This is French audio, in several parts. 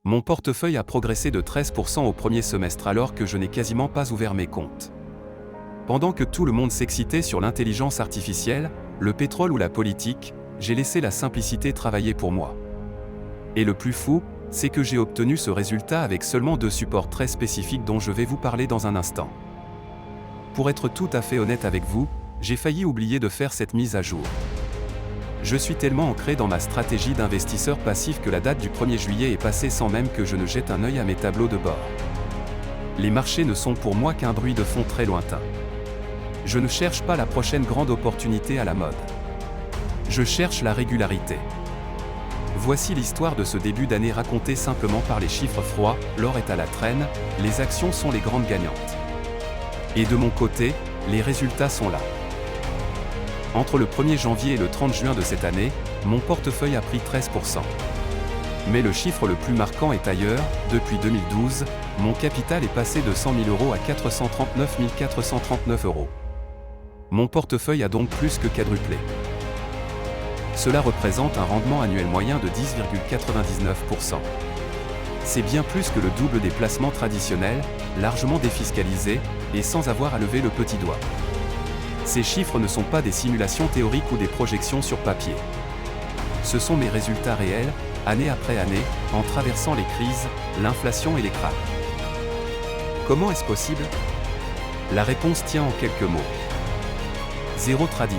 Mon portefeuille a progressé de 13% au premier semestre alors que je n'ai quasiment pas ouvert mes comptes. Pendant que tout le monde s'excitait sur l'intelligence artificielle, le pétrole ou la politique, j'ai laissé la simplicité travailler pour moi. Et le plus fou, c'est que j'ai obtenu ce résultat avec seulement 2 supports très spécifiques dont je vais vous parler dans un instant. Pour être tout à fait honnête avec vous, j'ai failli oublier de faire cette mise à jour. Je suis tellement ancré dans ma stratégie d'investisseur passif que la date du 1er juillet est passée sans même que je ne jette un œil à mes tableaux de bord. Les marchés ne sont pour moi qu'un bruit de fond très lointain. Je ne cherche pas la prochaine grande opportunité à la mode. Je cherche la régularité. Voici l'histoire de ce début d'année racontée simplement par les chiffres froids, l'or est à la traîne, les actions sont les grandes gagnantes. Et de mon côté, les résultats sont là. Entre le 1er janvier et le 30 juin de cette année, mon portefeuille a pris 13%. Mais le chiffre le plus marquant est ailleurs, depuis 2012, mon capital est passé de 100 000 € à 439 439 €. Mon portefeuille a donc plus que quadruplé. Cela représente un rendement annuel moyen de 10,99%. C'est bien plus que le double des placements traditionnels, largement défiscalisés, et sans avoir à lever le petit doigt. Ces chiffres ne sont pas des simulations théoriques ou des projections sur papier. Ce sont mes résultats réels, année après année, en traversant les crises, l'inflation et les cracks. Comment est-ce possible? La réponse tient en quelques mots. 0 trading.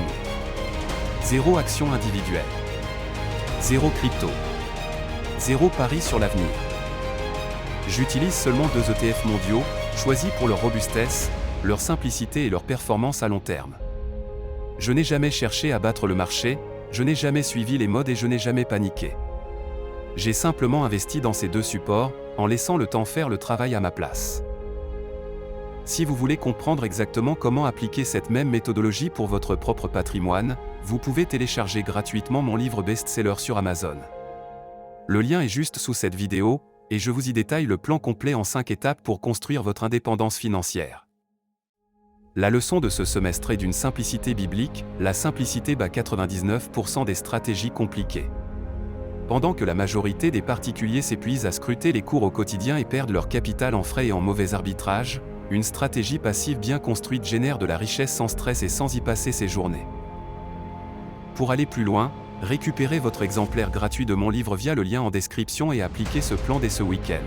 0 action individuelle. 0 crypto. 0 pari sur l'avenir. J'utilise seulement 2 ETF mondiaux, choisis pour leur robustesse, leur simplicité et leur performance à long terme. Je n'ai jamais cherché à battre le marché, je n'ai jamais suivi les modes et je n'ai jamais paniqué. J'ai simplement investi dans ces 2 supports, en laissant le temps faire le travail à ma place. Si vous voulez comprendre exactement comment appliquer cette même méthodologie pour votre propre patrimoine, vous pouvez télécharger gratuitement mon livre best-seller sur Amazon. Le lien est juste sous cette vidéo, et je vous y détaille le plan complet en 5 étapes pour construire votre indépendance financière. La leçon de ce semestre est d'une simplicité biblique, la simplicité bat 99% des stratégies compliquées. Pendant que la majorité des particuliers s'épuisent à scruter les cours au quotidien et perdent leur capital en frais et en mauvais arbitrage, une stratégie passive bien construite génère de la richesse sans stress et sans y passer ses journées. Pour aller plus loin, récupérez votre exemplaire gratuit de mon livre via le lien en description et appliquez ce plan dès ce week-end.